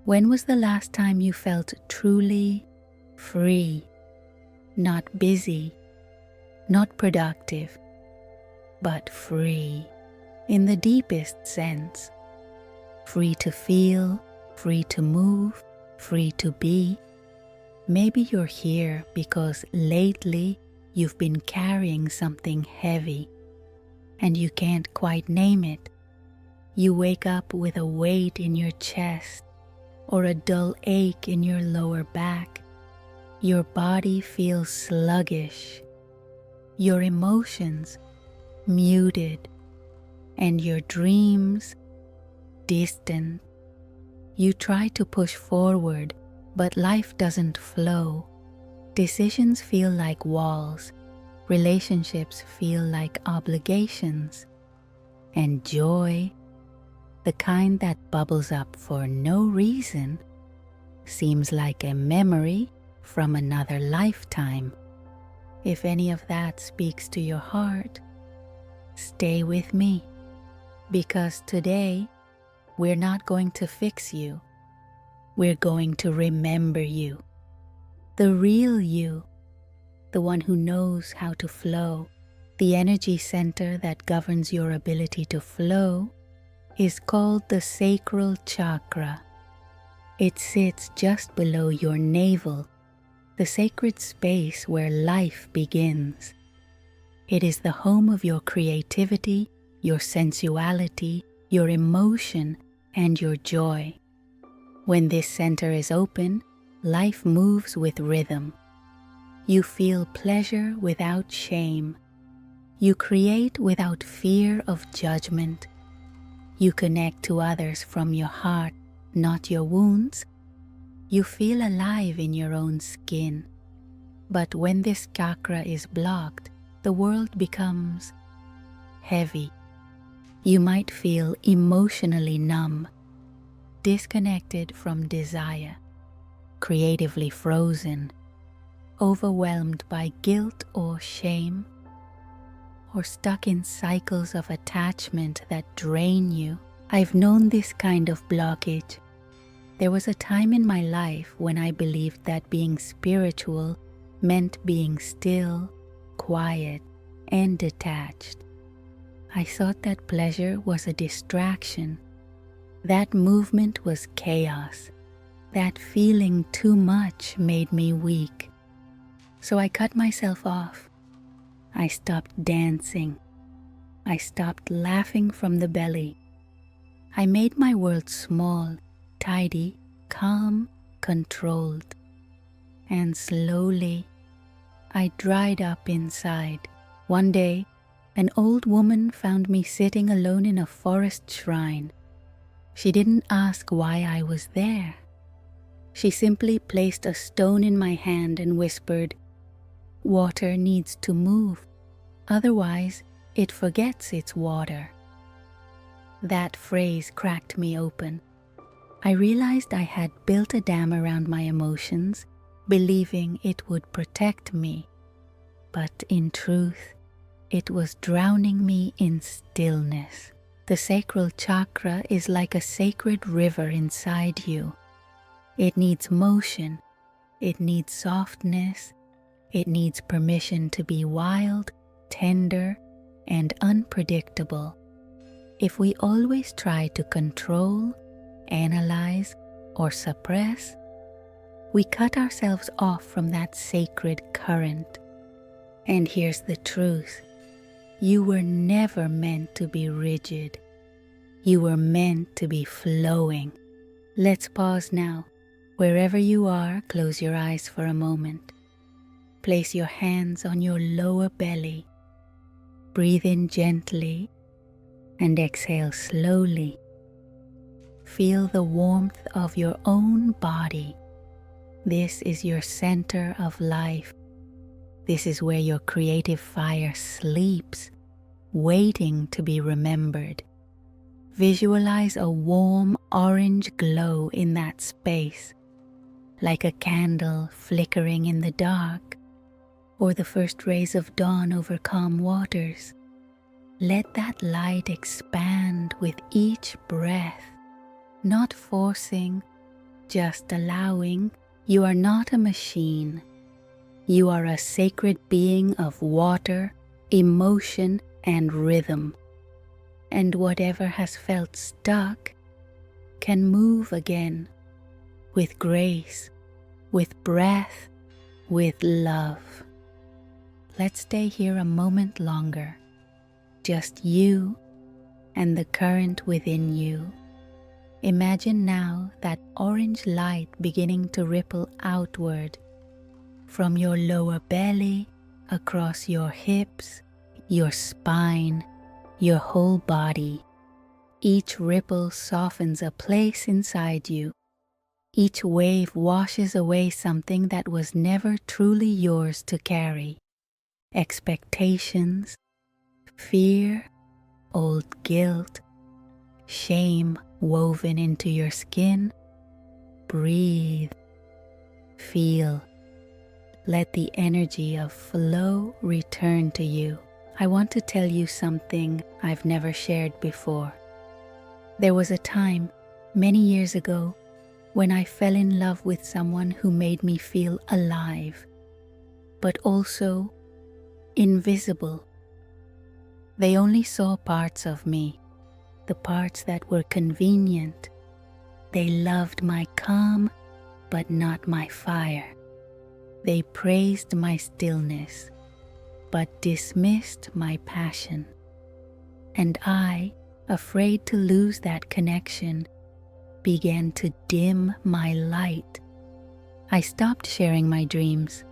When was the last time you felt truly free, not busy, not productive, but free in the deepest sense? Free to feel, free to move, free to be. Maybe you're here because lately you've been carrying something heavy and you can't quite name it. You wake up with a weight in your chest or a dull ache in your lower back. Your body feels sluggish, your emotions muted, and your dreams distant. You try to push forward, but life doesn't flow. Decisions feel like walls, relationships feel like obligations, and joy, the kind that bubbles up for no reason, seems like a memory from another lifetime. If any of that speaks to your heart, stay with me, because today we're not going to fix you. We're going to remember you, the real you, the one who knows how to flow. The energy center that governs your ability to flow is called the Sacral Chakra. It sits just below your navel, the sacred space where life begins. It is the home of your creativity, your sensuality, your emotion, and your joy. When this center is open, life moves with rhythm. You feel pleasure without shame. You create without fear of judgment. You connect to others from your heart, not your wounds. You feel alive in your own skin. But when this chakra is blocked, the world becomes heavy. You might feel emotionally numb, disconnected from desire, creatively frozen, overwhelmed by guilt or shame, or stuck in cycles of attachment that drain you. I've known this kind of blockage. There was a time in my life when I believed that being spiritual meant being still, quiet, and detached. I thought that pleasure was a distraction. That movement was chaos. That feeling too much made me weak. So I cut myself off. I stopped dancing. I stopped laughing from the belly. I made my world small, tidy, calm, controlled. And slowly, I dried up inside. One day, an old woman found me sitting alone in a forest shrine. She didn't ask why I was there. She simply placed a stone in my hand and whispered, "Water needs to move, otherwise it forgets its water." That phrase cracked me open. I realized I had built a dam around my emotions, believing it would protect me. But in truth, it was drowning me in stillness. The sacral chakra is like a sacred river inside you. It needs motion, it needs softness, it needs permission to be wild, tender, and unpredictable. If we always try to control, analyze, or suppress, we cut ourselves off from that sacred current. And here's the truth. You were never meant to be rigid. You were meant to be flowing. Let's pause now. Wherever you are, close your eyes for a moment. Place your hands on your lower belly. Breathe in gently and exhale slowly. Feel the warmth of your own body. This is your center of life. This is where your creative fire sleeps, waiting to be remembered. Visualize a warm orange glow in that space, like a candle flickering in the dark, or the first rays of dawn over calm waters. Let that light expand with each breath, not forcing, just allowing. You are not a machine. You are a sacred being of water, emotion, and rhythm. And whatever has felt stuck can move again with grace, with breath, with love. Let's stay here a moment longer, just you and the current within you. Imagine now that orange light beginning to ripple outward from your lower belly, across your hips, your spine, your whole body. Each ripple softens a place inside you. Each wave washes away something that was never truly yours to carry. Expectations, fear, old guilt, shame woven into your skin. Breathe, feel. Let the energy of flow return to you. I want to tell you something I've never shared before. There was a time, many years ago, when I fell in love with someone who made me feel alive, but also invisible. They only saw parts of me, the parts that were convenient. They loved my calm, but not my fire. They praised my stillness, but dismissed my passion. And I, afraid to lose that connection, began to dim my light. I stopped sharing my dreams.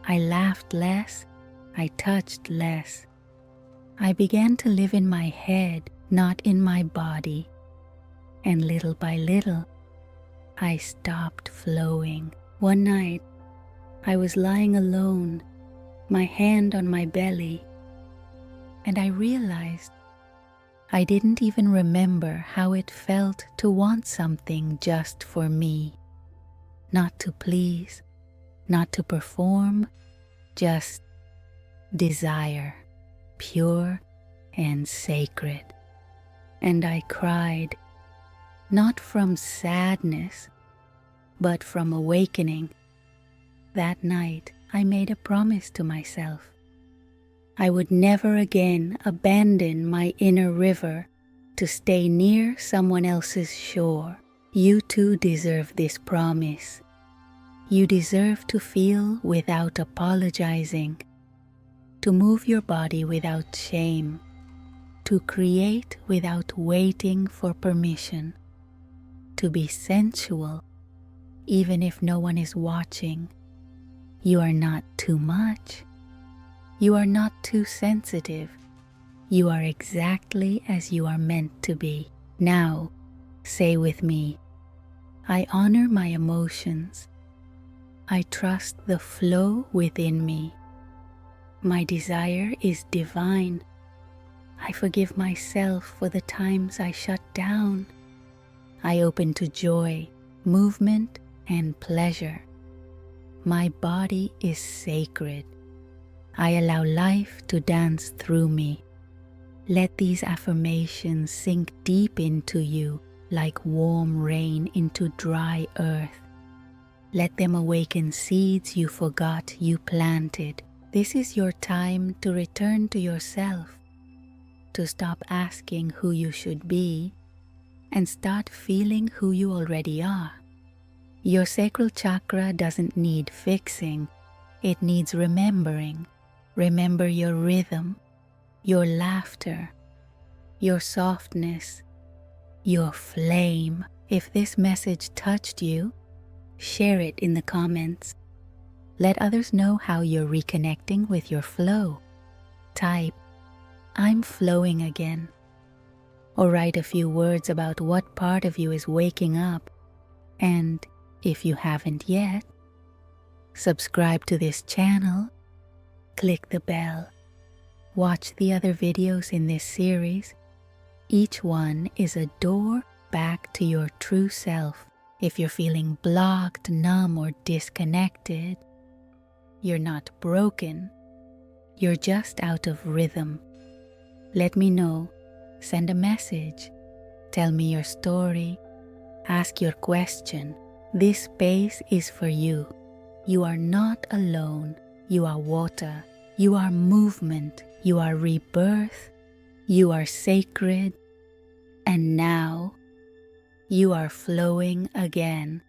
I laughed less. I touched less. I began to live in my head, not in my body. And little by little, I stopped flowing. One night, I was lying alone, my hand on my belly, and I realized I didn't even remember how it felt to want something just for me. Not to please, not to perform, just desire, pure and sacred. And I cried, not from sadness, but from awakening. That night, I made a promise to myself. I would never again abandon my inner river to stay near someone else's shore. You too deserve this promise. You deserve to feel without apologizing, to move your body without shame, to create without waiting for permission, to be sensual even if no one is watching. You are not too much. You are not too sensitive. You are exactly as you are meant to be. Now, say with me, I honor my emotions. I trust the flow within me. My desire is divine. I forgive myself for the times I shut down. I open to joy, movement, and pleasure. My body is sacred. I allow life to dance through me. Let these affirmations sink deep into you like warm rain into dry earth. Let them awaken seeds you forgot you planted. This is your time to return to yourself, to stop asking who you should be and start feeling who you already are. Your sacral chakra doesn't need fixing, it needs remembering. Remember your rhythm, your laughter, your softness, your flame. If this message touched you, share it in the comments. Let others know how you're reconnecting with your flow. Type, I'm flowing again. Or write a few words about what part of you is waking up. And if you haven't yet, subscribe to this channel, click the bell, watch the other videos in this series. Each one is a door back to your true self. If you're feeling blocked, numb, or disconnected, you're not broken. You're just out of rhythm. Let me know. Send a message. Tell me your story. Ask your question. This space is for you. You are not alone. You are water. You are movement. You are rebirth. You are sacred. And now you are flowing again.